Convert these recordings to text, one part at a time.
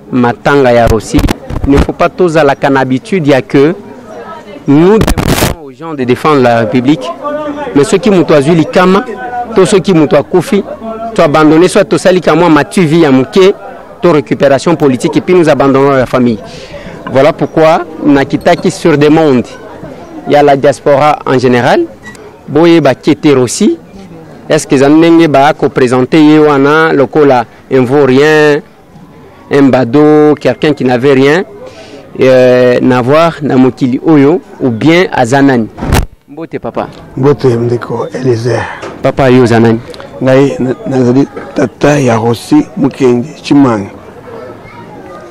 Matanga ya Rossi, il ne faut pas tous à la canne-habitude, il y a que nous demandons aux gens de défendre la République, mais ceux qui m'ont choisi les Kama, tous ceux qui m'ont Kofi, tu abandonné soit tout ça, les Kama, Mathieu Vie à Mouké, ton récupération politique, et puis nous abandonnons la famille. Voilà pourquoi Nakitaki sur des mondes, il y a la diaspora en général, Boye Bakete Rossi, est-ce que Zanenge Bako présenté Yewana, Lokola, un vaurien, un bado, quelqu'un qui n'avait rien, n'avoir Namokili Oyo ou bien à Zanani. Mbote papa. Mbote Mdeko Eliezer. Papa yo Zanani. Ngai nazali tata ya Rossi Mukendi Chimanga.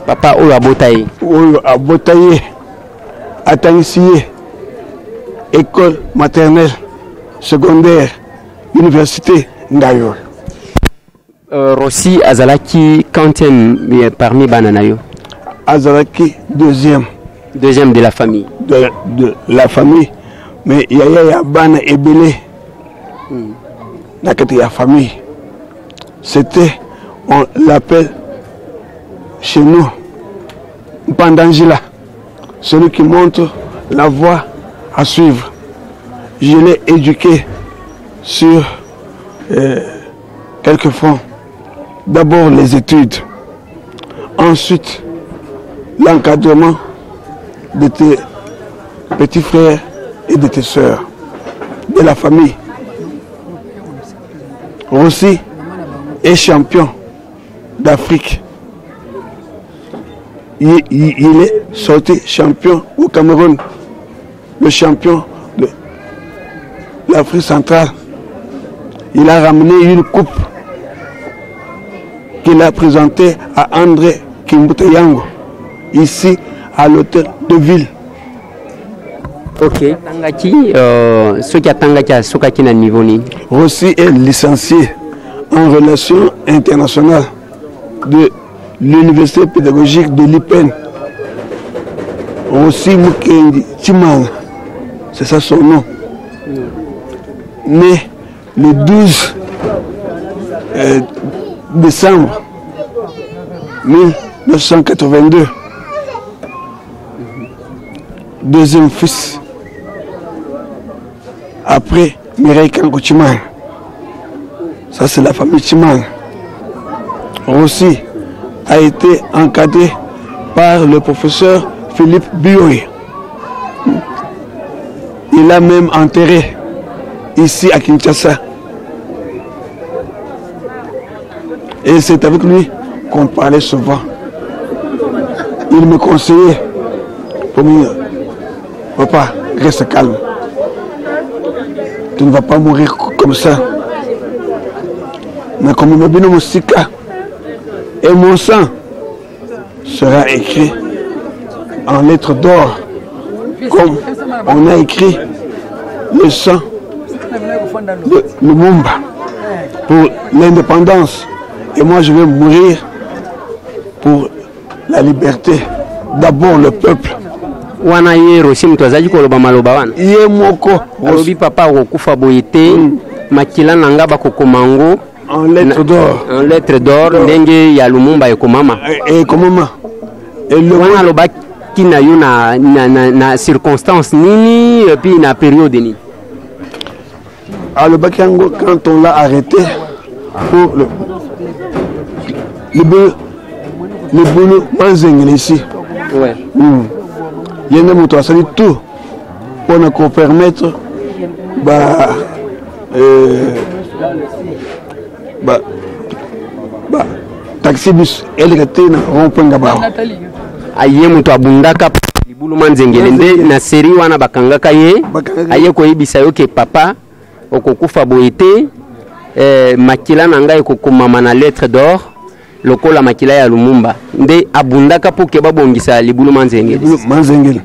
Papa oyo abotaye. Oyo abotaye. Atangisiye. École maternelle, secondaire, université Ngayo. Rossi Azalaki quantième parmi Bananayo. Azalaki deuxième. Deuxième de la famille. De la famille. Mais il y a Bana Ebele. Nakati ya famille. C'était, on l'appelle chez nous, Mpandangila. Celui qui montre la voie à suivre. Je l'ai éduqué sur quelques fronts. D'abord les études, ensuite l'encadrement de tes petits frères et de tes sœurs, de la famille. Rossi est champion d'Afrique. Il est sorti champion au Cameroun, le champion de l'Afrique centrale. Il a ramené une coupe qu'il a présentée à André Kimbuteyango, ici à l'hôtel de ville. Ok. Tangaki, ce qui a Tangaki à Sokaki na niveau ni. Rossi est licencié en relations internationales de l'université pédagogique de l'IPEN. Rossi Mukendi Chimanga, c'est ça son nom. Né le 12 décembre 1982. Deuxième fils après Mireille Kango Chimanga. Ça c'est la famille Chimanga. Rossi a été encadré par le professeur Philippe Bioy. Il a même enterré ici à Kinshasa. Et c'est avec lui qu'on parlait souvent. Il me conseillait pour me dire, papa, reste calme. Tu ne vas pas mourir comme ça. Mais comme il m'a Moussika, et mon sang sera écrit en lettres d'or, comme on a écrit le sang de Lumumba pour l'indépendance. Et moi je vais mourir pour la liberté. D'abord le peuple. Wana ye Rossi mtwazaji ko loba maloba wana. Ye moko Alobi papa okufa boyete makila nanga bakokomango en lettres d'or. En lettres d'or ndenge ya Lumumba ekomama. Et comment? Et le wana loba kina yo na circonstance nini et puis na période ni. Alors le Bakiango, quand on l'a arrêté pour le boulot Manzengel ici. Ouais. Il y a un moto, ça dit tout pour nous permettre taxi bus électrique rond-point Gabao. Aye moto abundaka libulu Manzengel nde na série wana bakangaka ye aye ko yibisa yo ke papa okokufa boyete makila nanga ekokomama na lettre d'or lokola makila ya Lumumba nde abundaka pour ke babongisa libulu Manzengel. Manzengel.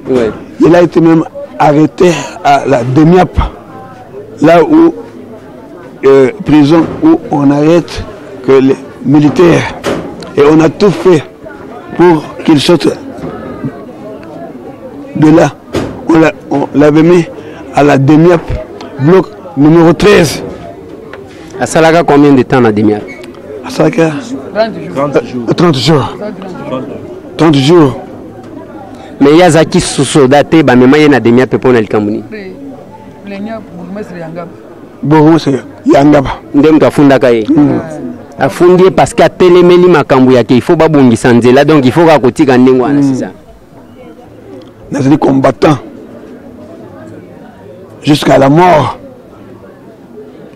Ouais. Il a été même arrêté à la Demiap, là où prison où on arrête que les militaires, et on a tout fait pour qu'ils sortent de là. On l'avait mis à la DEMIAP, bloc numéro 13. À Salaka, combien de temps la DEMIAP? À Salaka 30 jours. 30 jours. Mais il y a Zaki Sousodate, mais il y a DEMIAP pour le Cameroun. Bon, c'est Yangaba. Ndem ka funda kaye. A fondé parce qu'à téléméli makambu yake il faut pas bongi sanzela donc il faut ka kotika ndengwa na c'est ça. Nous combattants jusqu'à la mort.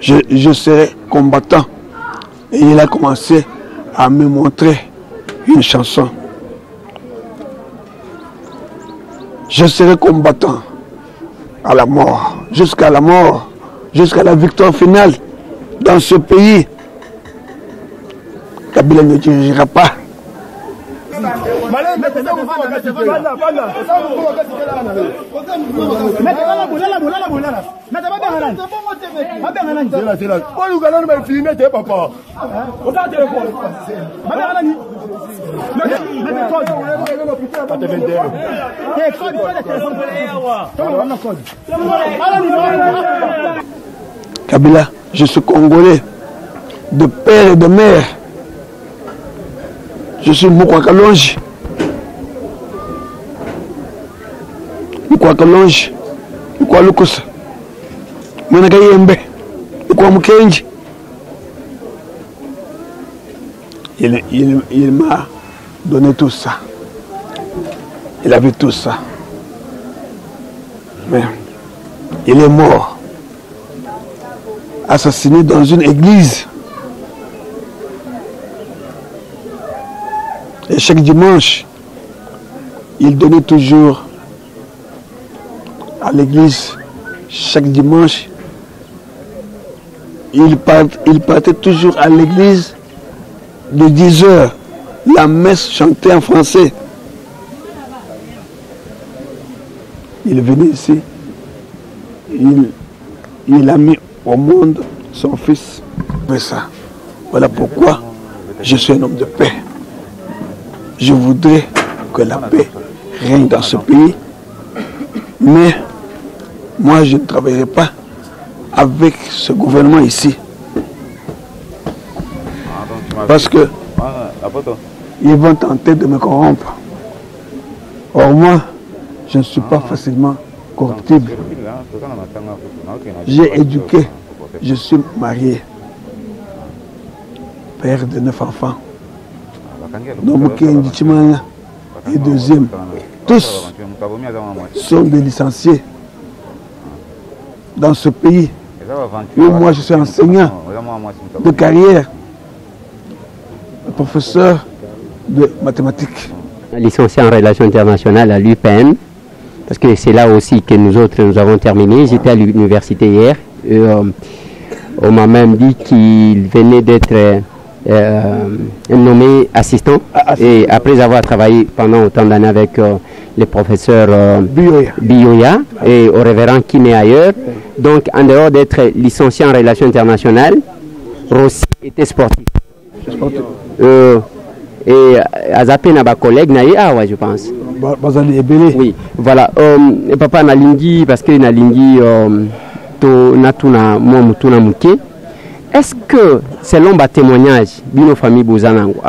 Je serai combattant. Et il a commencé à me montrer une chanson. Je serai combattant à la mort, jusqu'à la mort, jusqu'à la victoire finale dans ce pays. Kabila ne dirigera pas. Kabila, je suis congolais de père et de mère. Je suis Moukwakalonge. Moukwakalonge. Moukwalukusa. Mwenakayembe. Moukwamukenji. Il m'a donné tout ça. Il avait tout ça. Mais il est mort. Assassiné dans une église. Et chaque dimanche, il donnait toujours à l'église. Chaque dimanche, il partait toujours à l'église de 10 heures. La messe chantée en français. Il venait ici. Il a mis au monde son fils. Voilà pourquoi je suis un homme de paix. Je voudrais que la paix règne dans ce pays, mais moi je ne travaillerai pas avec ce gouvernement ici. Parce que ils vont tenter de me corrompre. Or moi, je ne suis pas facilement corruptible. J'ai éduqué, je suis marié, père de 9 enfants. Et deuxième, tous sont des licenciés dans ce pays. Et moi, je suis enseignant de carrière, professeur de mathématiques. Licencié en relations internationales à l'UPN, parce que c'est là aussi que nous autres nous avons terminé. J'étais à l'université hier. On m'a même dit qu'il venait d'être nommé assistant et après avoir travaillé pendant autant d'années avec les professeurs Bioya et au révérend Kiné ailleurs, donc en dehors d'être licencié en relations internationales, Rossi était sportif. Et Azapé n'a pas collègue naïe ouais je pense. Oui, voilà. Papa Nalingi parce que Nalingi to natuna mo mutuna muke. Est-ce que, selon le témoignage de nos familles Bozanango,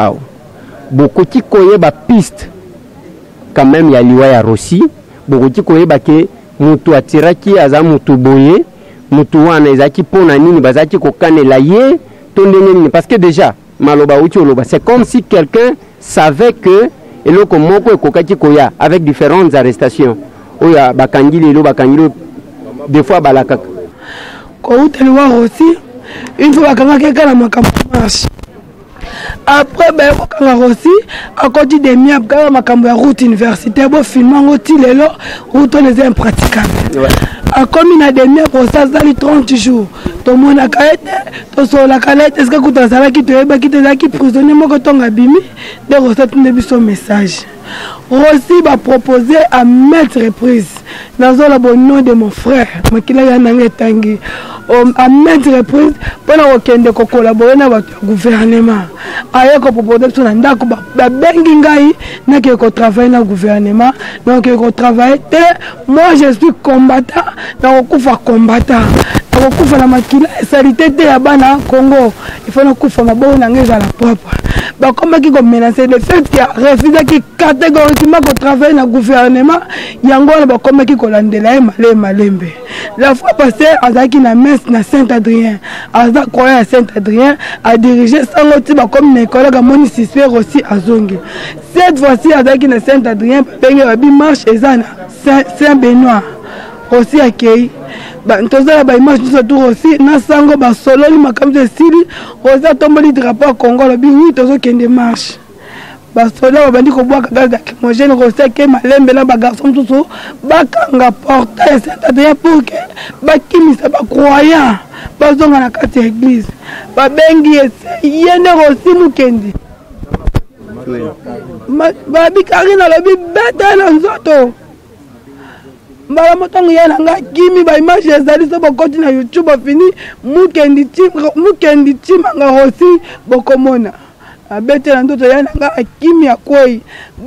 beaucoup de koye ba piste quand même il y a liwa Rossi, beaucoup de koye ba ke mutu atiraki aza mutu boye, mutu wana ezaki pona nini bazaki kokane la ye, tondene parce que déjà maloba uti oloba, c'est comme si quelqu'un savait que eloko moko ekokaki koya avec différentes arrestations. Oya bakangi lelo bakangi des fois balaka. Ko uteliwa Rossi une fois que quelqu'un marche. Après, ben, aussi, à côté des miens, ma route universitaire, bon, finalement, route les impraticables. Comme il y a des miens pour ça, ça 30 jours. Tout le monde a calette, tout sur la calette, est-ce que tu as ça qui te prisonnier, moi, quand on a bimi, de recettes de son message. Rossi va proposer à mettre reprise dans le bon nom de mon frère, mais qu'il a un tangi. à maintes reprises pendant qu'on collaborer avec le gouvernement. Ailleurs qu'on propose sur un d'accord, bengi ngai n'a que travailler dans le gouvernement, donc qu'on travaille. Moi je suis combattant, donc on va combattre. On va la maquille, salité de Yabana Congo. Il faut qu'on fasse ma bonne anglaise à la propre. Bah comme qui comme menacer le fait qu'il y a refusé qui catégoriquement qu'on travaille dans le gouvernement, il y a encore bah comme qui colandela malembe. La fois passée, Azaki na messe na Saint-Adrien, Azaki croyait à Saint-Adrien a dirigé sans autre bah comme mes collègues à mon suspect aussi à Zongue. Cette fois-ci, Azaki na Saint-Adrien, bengi babi marche ezana Saint-Benoît aussi accueilli. Ntoza ba image tout autour aussi na sango ba solo li makambo de sili oza tomboli drapeau Congo lobi oui tozo kende marche ba solo ba bandi ko bwa gaz lacrymogène rosé ke malembe na ba garçon tout ba kanga portail c'est-à-dire pour que ba kimisa ba croyant ba zonga na kati ya église ba bengi yene rosi mukendi ba bikari na lobi beta na nzoto mbala motongo yana nga kimi ba image ezali so bokoti na YouTube fini mukendi chima nga hosi bokomona abete na ndoto yana nga kimi akoi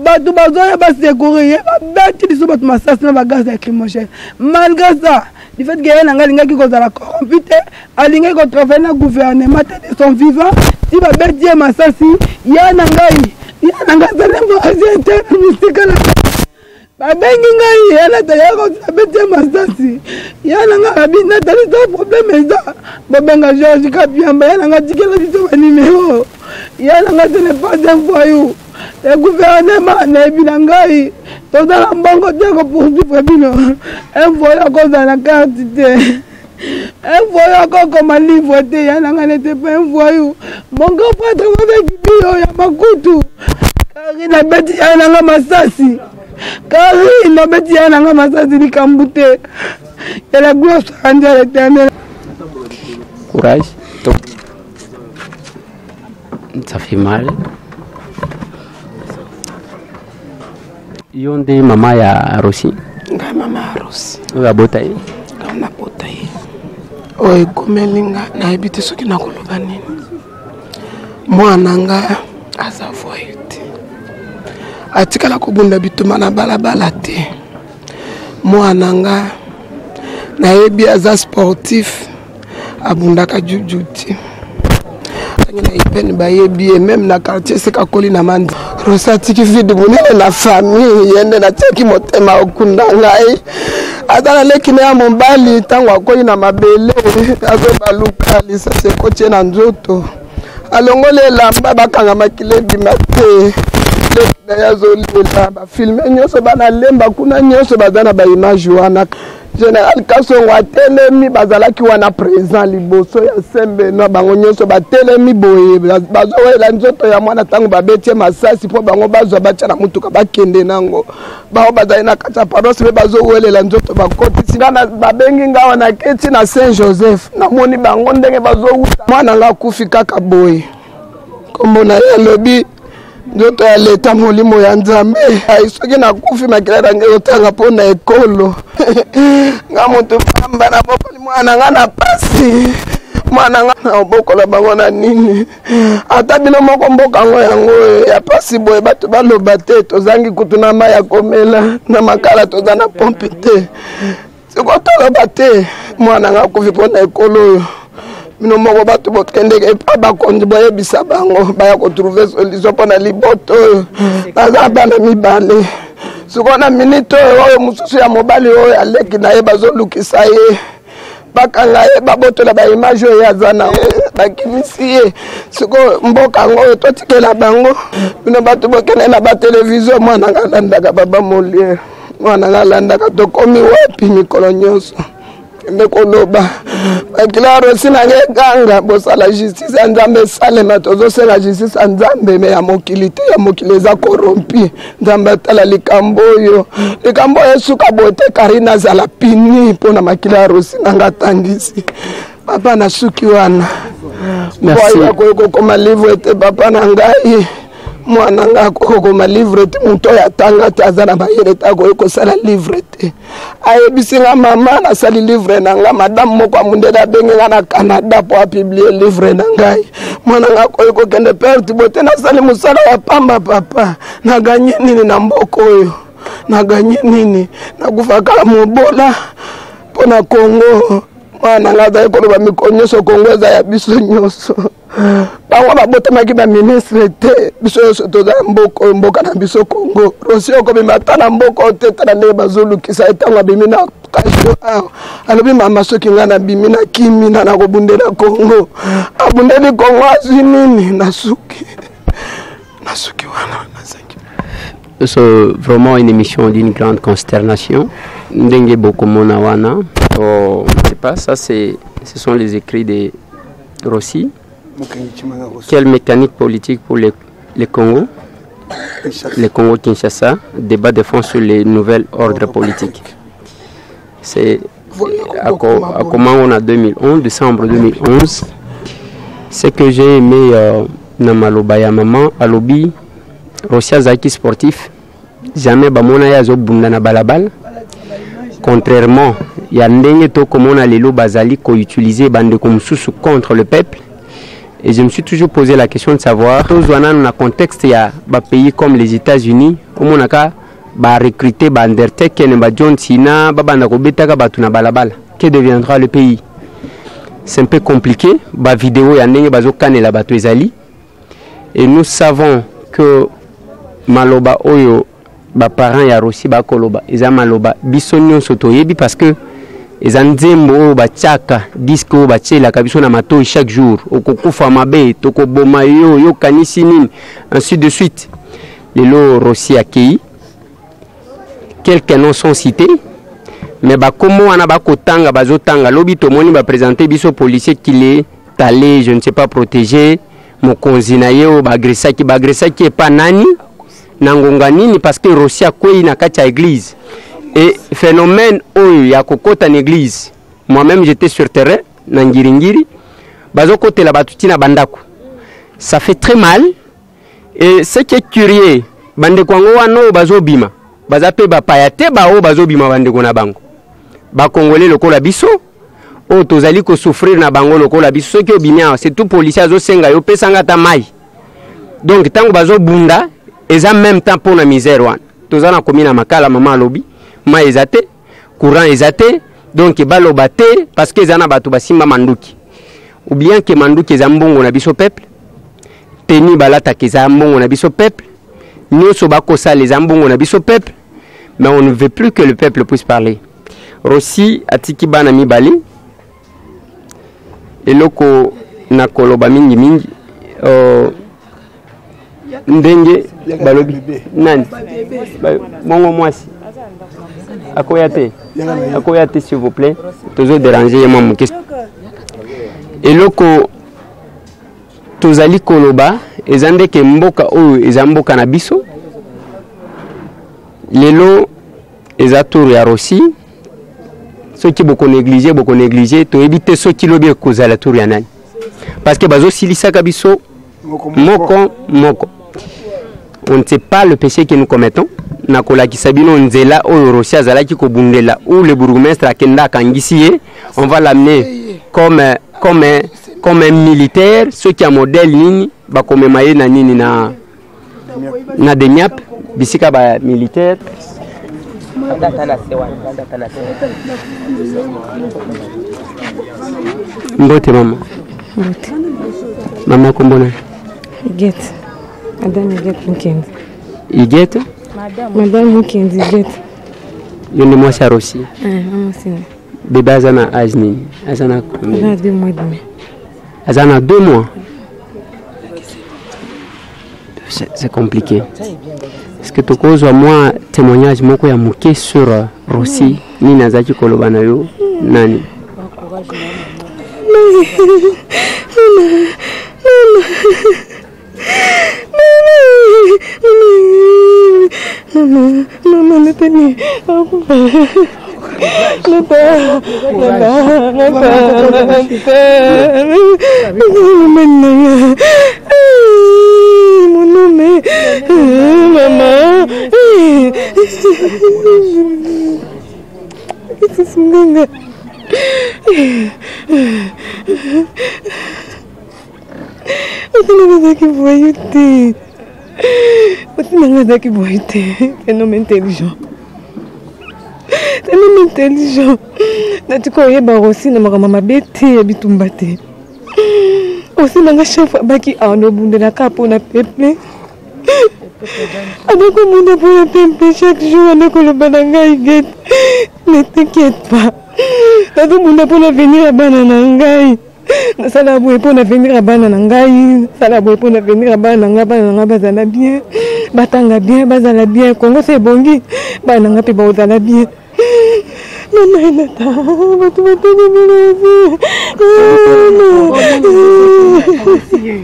batu bazoya ba sécurité abete liso batu masasi na ba gaz lacrymogène malgré ça du fait que yana nga linga ki kozala corrompu te alinga ko travailler na gouvernement de son vivant si ba bete masasi yana nga zalembo azete musika babengi ngai yana tayako sabete masasi yana nga abina talisa problème eza babenga Georges Kapiamba yana nga tikela biso ba numéro yana nga ce n'est pas un voyou le gouvernement na ebina ngai tozala mbongo te ko poursuivre bino un voyou akoza na carte te un voyou akokoma livre te yana nga n'était pas un voyou mon grand prêtre avec bio ya makutu kari na beti yana nga masasi Kari no beti yana nga masasi ni kambute. Et la gloire soit rendue à l'Éternel. Courage. Ça fait mal. Yonde mama ya Rossi. Nga mama Rossi. Oya botaye. Nga botaye. Oye komelinga na ebite soki na koloba nini. Mwana nga azavoye. Atikala kobunda bituma na balabala te mwana nga na yebi aza sportif abundaka jujuti na ipeni ba yebi même na quartier seka koli na mandi rosati ki vide munene na famille yende na teki motema okunda ngai adala lekine ya mombali tango akoli na mabele azo baluka lisa sekoche na nzoto alongole lamba bakanga makile bimate Yazolela ba filme nyoso bana lemba kuna nyoso bazana ba image wana Général Kasongo atelemi bazalaki wana présent liboso ya sembe no bango nyoso batelemi boye bazowela nzoto ya mwana tango babetie masasi po bango bazwa bacha na mutuka bakende nango bao bazali na kata paroisse be bazowelela nzoto bakoti sinana babengi ngawa na keti na Saint Joseph na moni bango ndenge bazowuta mwana nga kufika kaboye kombo na ya lobi ndoto ya leta molimo ya nzambe aisoki na kufi makilera ngelo tanga pona ekolo nga mutu pamba na bokoli mwana nga na pasi mwana nga na bokola bango na nini ata bino moko mboka ngo yango ya pasi boye bato baloba te tozangi kutu na mai ya komela na makala toza na pompe te sikotoloba te mwana nga kufi pona ekolo Mino moko bato bokende epa bakonzi boyebisa bango baya kotrouver solution pona liboto naza bana mibale sikona minute oyo mususu ya mobali oyo aleki na ye bazolukisa ye bakanga ye babotola ba image oyo azana bakimisi ye siko mboka ngo totikela bango bino bato bokende na ba television mwana ngalandaka baba Molière mwana ngalandaka tokomi wapi mikolo nyonso Mekoloba Claro sina nganga bosala justice nzambe salema tozosela justice nzambe me ya mokilite ya mokileza corrompi nzambe tala likambo suka bote karina zala pini pona makilaro sina ngatangisi papa na suki wana merci ko koma livre ete papa na ngai mwana nga kokoma livre te moto oyo atanga te aza na bayele te akoki kosala livre te ayebisi nga mama nasali livre na nga madame moko amundele abenge nga na Canada po apiblie livre na ngai mwana nga akoki kokende perte bote nasali mosala ya pamba papa naganye nini na mboka oyo naganye nini nakufa kala mobola mpo na Congo mwana nga azali koloba mikolo nyonso Congo eza ya biso nyonso bango babotamaki baministre te biso nyonso toza mboka na biso Congo Rosi okobima ata na mboka oyo te tala ndenge bazolukisa ntango abimi na kasho awa alobi mama soki nga nabimi na kimi na nakobundela Congo abundeli Congo azwi nini nasuki wana nazangi. C'est vraiment une émission d'une grande consternation. Ndenge Bokomona Wana. Oh, je ne sais pas, ça ce sont les écrits de Rossi. Quelle mécanique politique pour les Congo? Les Congo-Kinshasa, débat de fond sur les nouvelles ordres politiques. C'est à comment on a 2011, décembre 2011. Ce que j'ai aimé dans Malobaya Maman, Alobi, Rossi Azaki sportif, jamais Bamona Yazo Bundana Balabal. Contrairement, il y a ndenge to comme on a les lots basali qu'on utilisait bande comme sous contre le peuple. Et je me suis toujours posé la question de savoir, dans un contexte, il y a des pays comme les États-Unis, où on a recruté Undertaker, John Cena, que deviendra le pays? C'est un peu compliqué. La vidéo, il y a des vidéos. Et nous savons que Maloba Oyo, les parents, il y a aussi des Koloba. Ils ont Maloba, Bissonion Sotoyebi parce que les Anzembo, Bachaka, Disco, Bachela, Kabisona Mato chaque jour, Okokufa Mabe, Tokobomayo, Yo Kanisinin, ainsi de suite. Les lots Rossi accueillis. Quelques noms sont cités. Mais comment on a bakotanga, bazotanga, lobi tomoni va présenter biso policier qui est allé, je ne sais pas, protéger, mon konzinaye, bagressa qui est pas nani, nangonganini, parce que Rossi a quoi na kacha église. Et phénomène où ya kokota en église. Moi-même j'étais sur terrain, na Ngiringiri, bazo kote la batuti na bandako. Ça fait très mal. Et ce qui est curieux, bande kwango wano bazo bima. Bazape ba payate ba o bazo bima bande kona bango. Ba congolais lokola biso, o tozali ko souffrir na bango lokola biso. Ce qui obimia, c'est tout policier azo senga yo pesanga ta mai. Donc tango bazo bunda, eza même temps pour na misère wan. Tozana komina makala mama lobi. Ma ezate, courant ezate, donc baloba te parce que zana batu basimba manduki. Ou bien que manduki ezambongo na biso peuple, teni balata ke zambongo na biso peuple, nyoso bakosa les zambongo na biso peuple, mais on ne veut plus que le peuple puisse parler. Rossi atiki bana mibali, eloko na koloba mingi mingi, ndenge balobi nani, mongo mwasi. Akoyate, s'il vous plaît. Toujours déranger mon question. Et loko tozali koloba ezande ke mboka oyo ezamboka na biso. Lelo ezatour ya Rossi. Ceux qui beaucoup négligé, to éviter ceux qui lobi kozala tour ya nani. Parce que bazo silisa ka biso moko. On ne sait pas le péché que nous commettons. Nakola Kisabino Nzela ou Rossi Azalaki Kobundela ou le bourgmestre Akenda Kangisie, on va l'amener comme un militaire, ceux qui a modèle nini, bakome maye na nini na demiap, bisika ba militaire. Mbote mama. Mama kombona. Get. Madame get weekend. Igete? Madame Mukendi get. Yone moi ça aussi. Maman c'est. Bébé azana âge nini? Azana combien? 2 mois et demi. Azana 2 mois. C'est compliqué. Est-ce que tu causes moi témoignage moko ya muke sur Rossi ni nazaki koloba na yo nani? Maman, ne tenez pas. Mon nom est Maman. C'est Munganga. C'est un homme intelligent. C'est un homme intelligent. Tu connais aussi na maman bête bitumbate. Aussi nanga chef baki ano bunde na kapo na pepe. Avec le monde pour le pepe chaque jour avec le bananga get. Ne t'inquiète pas. Tout le monde pour venir à banana. Ça pour venir à banana. Ça pour venir à banana. Banana bazala bien. Batanga bien, bazala bien. Congo c'est bongi. Banana pe bazala bien. Maman Nata, tu vas te dire.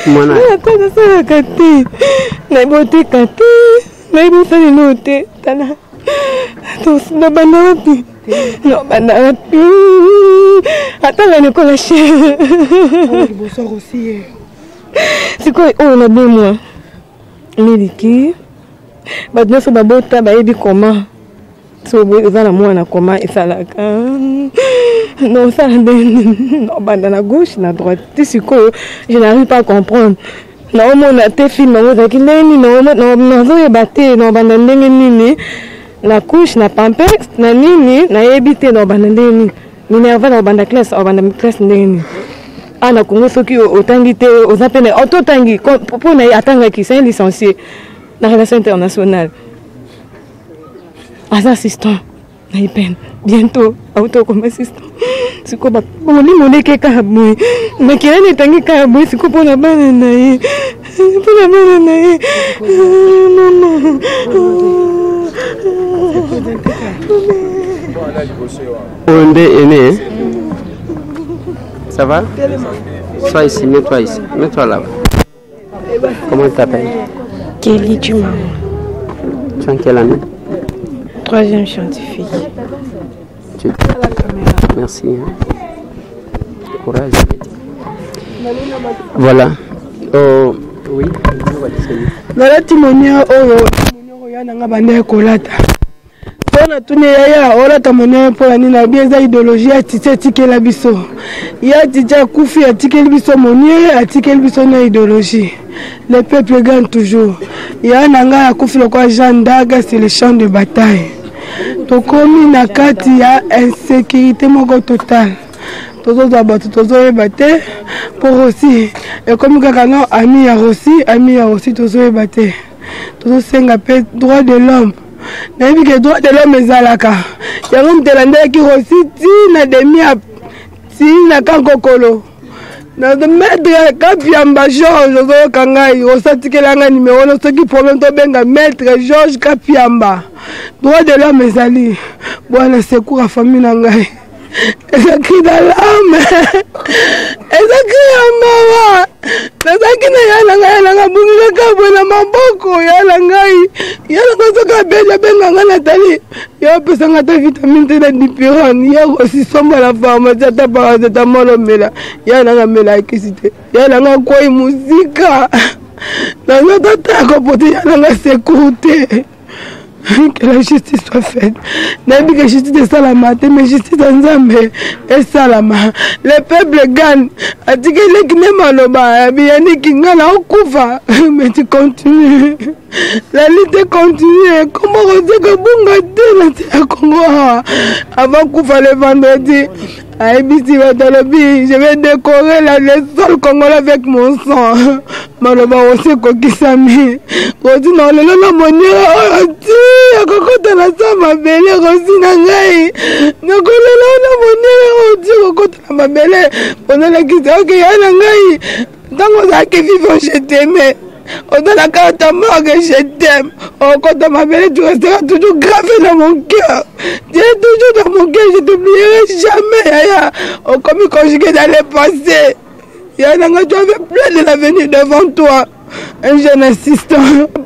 Mwana. Attends, ça la kati. Na bote kati. Na bote note. Tana. Tous na banapi. No banapi. Attends la Nicolas chez. Il bosseur aussi. C'est quoi on a bien moi. Miliki. Ba nyoso ba bota ba yebi comment. So la mwana comment et ça la non ça non banda na gauche na droite c'est quoi je n'arrive pas à comprendre na on a te film on a kileni non zo batté non banda ndenge nini la couche na pampers na nini na yebité non banda ndenge ni nerva na banda classe ndenge ana kongo soki otangi te ozapene ototangi pour na atanga ki c'est licencié na relation internationale. As assistant, bientôt, auto comme assistant. C'est quoi, on dit mon équipe caraboué. Mais qui est tangué caraboué, c'est quoi pour la banane? Pour la banane. Maman. On est né. Ça va? Sois ici, mets-toi ici. Mets-toi là. Comment tu t'appelles? Kelly Juma. Tu as quelle année? 3e scientifique. Merci. Courage. Voilà. Oh, oui. Nala timonia oyo ya nanga bande kolata. Pona tune ya olata monia pour nina bieza idéologie atite tikela biso. Ya tija kufi atikeli biso monia atikeli biso na idéologie. Le peuple gagne toujours. Ya nanga ya kufi lokwa Jean Daga c'est le champ de bataille. Tokomi na kati ya insécurité moko totale. Tozo ebate pour aussi et comme kakano ami ya aussi tozo ebate. Tozo senga pe droit de l'homme. Na bi ke droit de l'homme ezalaka. Yango mtelande ki aussi ti na demi ti na kankokolo. Na de maître Kapiamba Georges zo kangai osatikela numéro no soki problème to benga maître Georges Kapiamba. Droit de l'homme ezali. Bwana secours à famille na ngai. Eza cri d'alarme. Eza cri ya mawa. Nazaki na yana nga bunga ka na maboko yana ngai. Yana kosoka benga nga Nathalie. Ya pesa nga ta vitamine te na dipirone. Ya aussi somba la pharmacie ta paracetamol mela. Yana nga mela kisite. Yana nga koi musika. Na nga ta ko poti yana nga sécurité. Que la justice soit faite. N'a dit que la justice est salama, mais la justice en Zambé est salama. Le peuple gagne. A dit que les Gnemaloba, Biani Kingana Okufa. Mais tu continues. La lutte continue. Comment on dit que Bunga dit Congo avant Koufa le vendredi. Je vais décorer le sol congolais avec mon sang. Maloba aussi kokisami. Rodi na lelo na monira oti akokota na sama bele rosi na ngai. Na kolelo na monira oti akokota na mabele. Pona la kisi OK yana ngai. Dango za ke vivre je t'aime. On donne la carte à mort que je t'aime. Oh, quand tu m'appelles, tu resteras toujours gravé dans mon cœur. Tu es toujours dans mon cœur, je ne t'oublierai jamais. Oh, comme conjugué dans le passé. Tu avais plein de l'avenir devant toi. Un jeune assistant.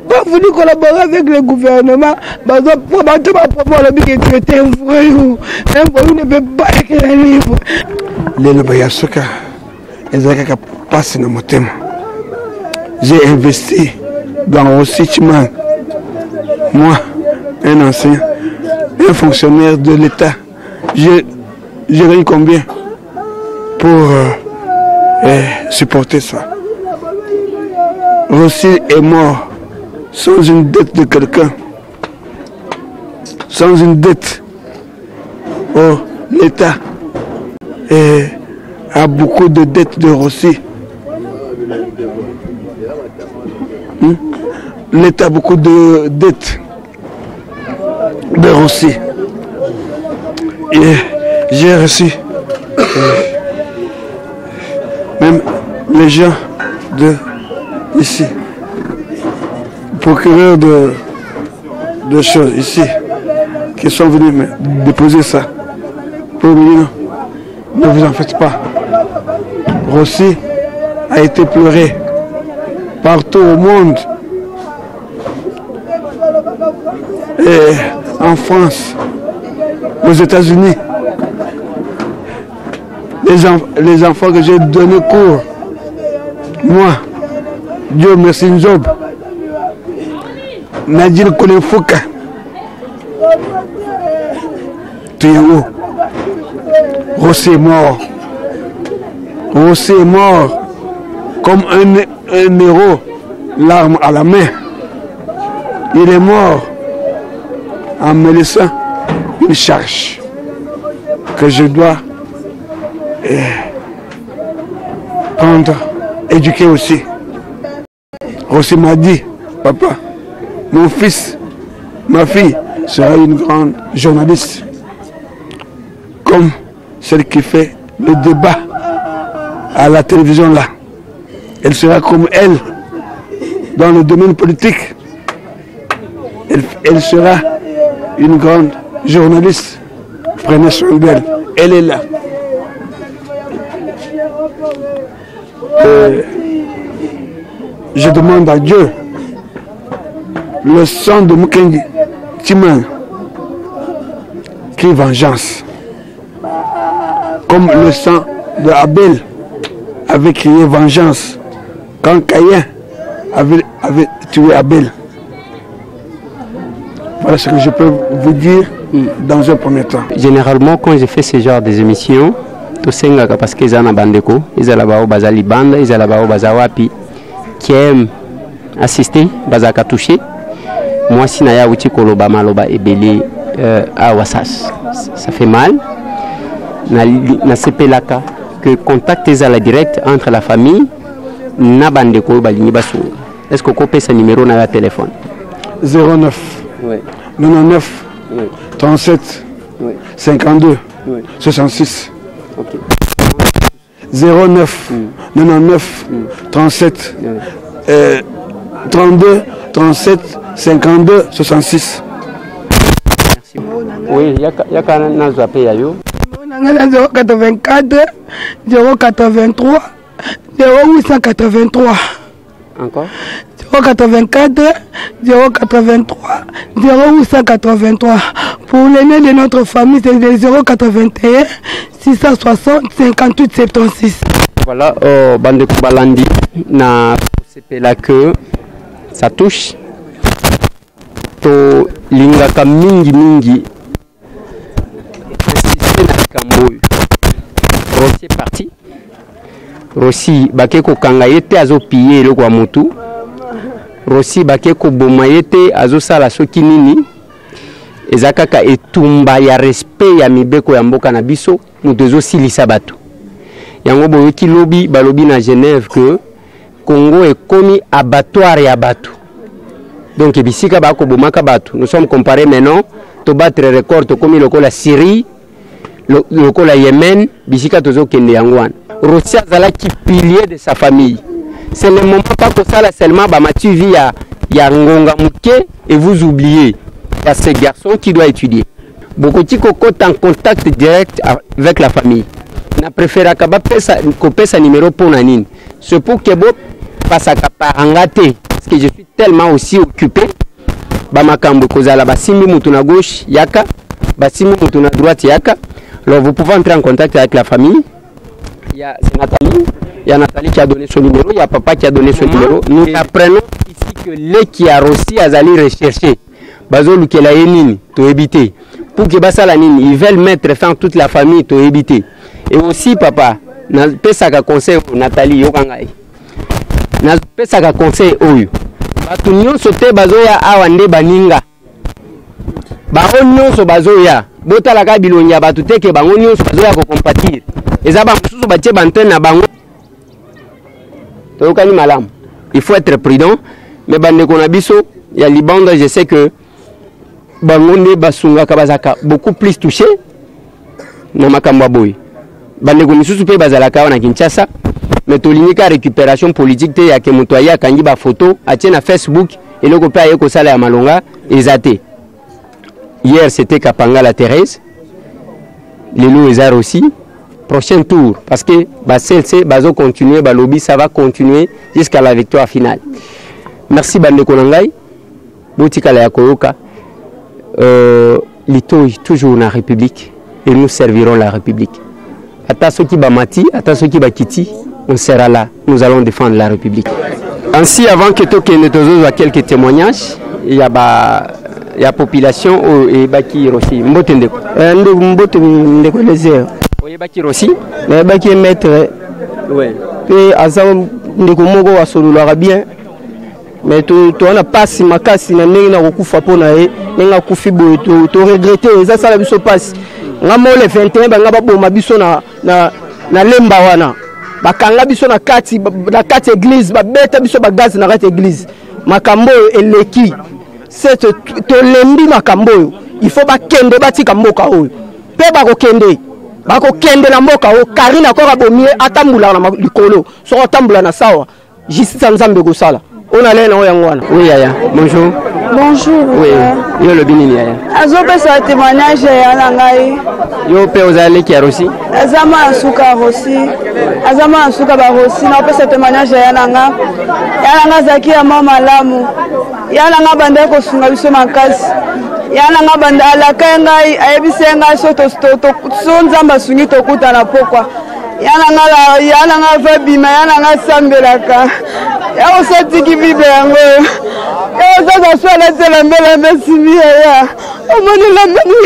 Pas voulu collaborer avec le gouvernement. Pour que tu étais un voyou. Un voyou ne peut pas écrire un livre. Lelo Bayasoka, ezaka passe dans mon thème. J'ai investi dans Rossi Chiman. Moi, un ancien, un fonctionnaire de l'État, j'ai gagné combien pour supporter ça? Rossi est mort sans une dette de quelqu'un, sans une dette. Oh, l'État a beaucoup de dettes de Rossi. L'État a beaucoup de dettes de Rossi. Et j'ai reçu même les gens de ici, procureurs de choses ici, qui sont venus me déposer ça. Pour me dire, ne vous en faites pas. Rossi a été pleuré partout au monde. Et en France, aux États-Unis, les enfants que j'ai donné cours, moi, Dieu merci Nzob, Nadine Kolefouka, Tuyao, Rossi est mort. Rossi est mort comme un héros, l'arme à la main. Il est mort en me laissant une charge que je dois prendre, éduquer aussi. Rossi m'a dit, papa, mon fils, ma fille sera une grande journaliste, comme celle qui fait le débat à la télévision là. Elle sera comme elle dans le domaine politique. Elle sera une grande journaliste. Prenez soin d'elle. Elle est là. Je demande à Dieu le sang de Mukendi Timan qui est vengeance. Comme le sang de Abel avait crié vengeance quand Caïn avait tué Abel. Voilà ce que je peux vous dire dans un premier temps. Généralement, quand je fais ce genre d'émissions, tout ça parce qu'ils ont un bandeko, ils ont la bazali bande, ils ont la bazawapi qui aiment assister, bazaka toucher. Moi, si naya uti koloba maloba ebele à Wassas, ça fait mal. Na sepelaka que contact est à la directe entre la famille na bandeko balini basu. Est-ce que vous avez ce numéro dans le téléphone? 09 oui. 99 oui. 37 oui. 52 oui. 66 okay. 09 99 37 32 37 52 66. Merci. Oui, il y a quand même un zappé à you. 084 083 0883. Encore 084 083 0883. Pour l'aîné de notre famille, c'est le 081 660 58 76. Voilà, bande Kubalandi, na sepela que ça touche. To lingaka mingi. Insister na kamboy. Rossi est parti. Rossi bakeko kangayete azo piller le kwa mutu. Rossi bakeko bomayete azo sala soki nini. Ezakaka etumba ya respect ya mibeko ya mboka na biso mutu ezo silisa bato. Yango boyoki lobi balobi na Genève que Congo est commis abattoir ya bato. Donc bisika bako bomaka bato. Nous sommes comparés maintenant to battre record to commis lokola Syrie, lokola Yémen, bisika tozo kende yangwan. Rossi azala qui pilier de sa famille. C'est le moment pas que ça là seulement ba matu vie ya ngonga muke et vous oubliez. Il y a ces garçons qui doivent étudier. Beaucoup de cocottes en contact direct avec la famille. Na préféré que sa numéro pour nanine. C'est pour que vous passe à parangate. Parce que je suis tellement aussi occupé. Bamakambo kozala basimbi mutu na gauche yaka, basimbi mutu na droite yaka. Alors vous pouvez entrer en contact avec la famille. Il y a Nathalie. Il y a Nathalie qui a donné son numéro. Il y a papa qui a donné son numéro. Nous apprenons ici que les qui a aussi azali rechercher bazo lukela yenini to éviter pour que basala nini ils veulent mettre fin à toute la famille to éviter. Et aussi papa na pesaka conseil Nathalie yokangai na pesaka conseil oyo batu nyonso te bazoya awa nde baninga bango nyonso bazoya botalaka bilongi ya batu te ke bango nyonso bazoya ko compatir eza ba mususu batie bantene na bango toyokani malamu. Il faut être prudent mais bandeko na biso ya libanda je sais que bango nde basungaka bazaka beaucoup plus touché na makambo boy bandeko misusu pe bazalaka na Kinshasa mais tolinika récupération politique te ya ke moto aya kangi ba photo atie na Facebook et loko pe aye ko sala ya malonga ezate. Hier c'était Kapanga la Thérèse les loups ezar aussi prochain tour parce que ba CLC bazo continuer ba lobby ça va continuer jusqu'à la victoire finale. Merci bandeko nangai botikala ya koyoka litoi toujours na République et nous servirons la République. Ata soki ba mati ata soki ba kiti on sera là, nous allons défendre la République. Ainsi, avant que tu aies quelques témoignages, il y a population et Baki Rossi. Mbotendeko. Mbotendeko les airs. Oui, Baki Rossi. Mais Baki maître. Oui. Et Azam ndeko moko wa solo bien. Mais tu as pas si makasi na nenga kokufa pona e, nenga kufi boy to regretter ça la biso passe. Ngamo le 21 ba ngaba boma biso na lemba wana. Bakanga biso na kati église babeta biso ba gaz na kati église makambo eleki c'est to lembi makambo il faut ba kende batika mboka oyo pe bako kende na mboka oyo karina ko rabomie atambula na likolo so atambula na sawa justice nzambe go sala on allait na oyangwana. Oui yaya bonjour. Bonjour. Oui yo le binini yaya azopesa témoignage ya ngai yo pe ozale ki arosi azama asuka ba rosi na opesa témoignage ya nanga zaki ya mama malamu ya nanga banda ko sunga biso makasi ya nanga banda alaka ngai ayebise ngai so nzamba sungi tokuta na pokwa ya nanga vabima ya nanga sambelaka ya osatiki bible yango ya osaza swala tela mbela mesimi ya omoni lambani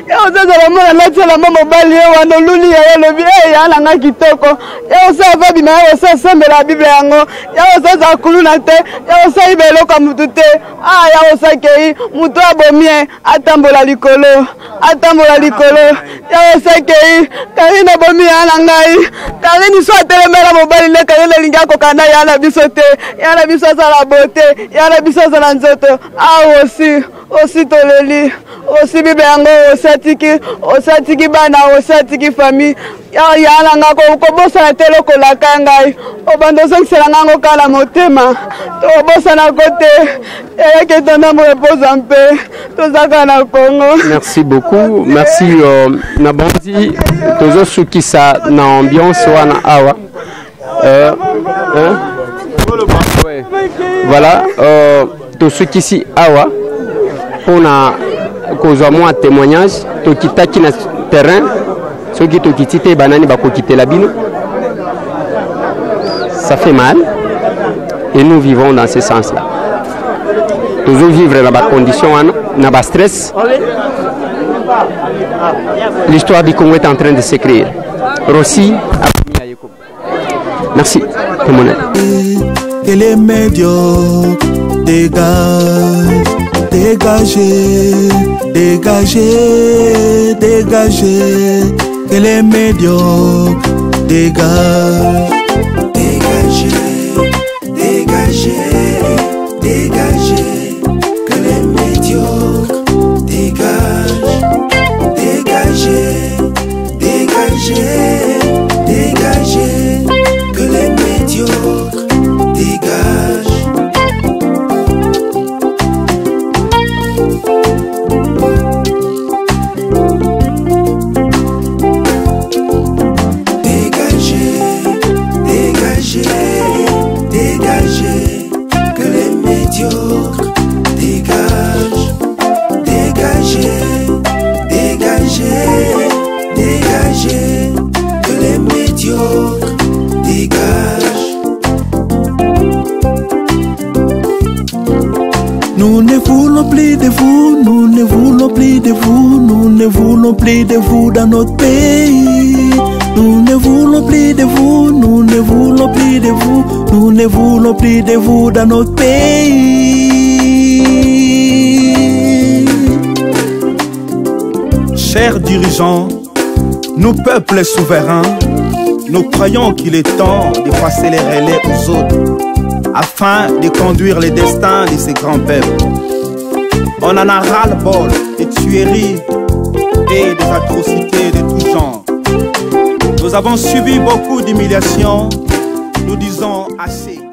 ya osaza la mona latela mama bali ya wana luli ya lobi ya nanga kitoko ya osaza vabima ya osaza sambela bible yango ya osaza kuluna te ya osaza ibelo ka mutu te ya osakei mutu abomie atambola likolo ya osakei karina bomi ya nangai karini so atelemela mobali le karina linga ko kana ya na biso te ya na biso sala bote ya na biso sala nzoto aussi toleli aussi bibe yango osatiki bana osatiki famille ya nanga ko bosa te lokola kangai obando sokisela ngango kala motema to bosa na kote ya ke tona mo repose un peu to zaka na Congo. Merci beaucoup. Merci Nabandi tozo sukisa na ambiance wana awa ouais. Voilà to sukisi awa pona kozwa moi témoignage to kitaki na terrain soki to kitite banani bako kitela bino ça fait mal et nous vivons dans ce sens là toujours vivre dans des conditions dans des stress. L'histoire du Congo est en train de s'écrire. Rossi merci pour mon aide. Et les médiocres dégagez, que les médiocres dégagez. Dégagez, que les médiocres dégagent. Dégagez, que les médiocres dégagent. Dégagez, que les médiocres dégagent. Dégagez, que les médiocres dégagent. Nous ne voulons plus de vous, nous ne voulons plus de vous, nous ne voulons plus de vous dans notre pays. Nous ne voulons plus de vous, nous ne voulons plus de vous, nous ne voulons plus de vous dans notre pays. Chers dirigeants, nous peuples souverains, nous croyons qu'il est temps de passer les relais aux autres afin de conduire le destin de ces grands peuples. On en a ras-le-bol des tueries et des atrocités de tout genre. Nous avons subi beaucoup d'humiliations, nous disons assez.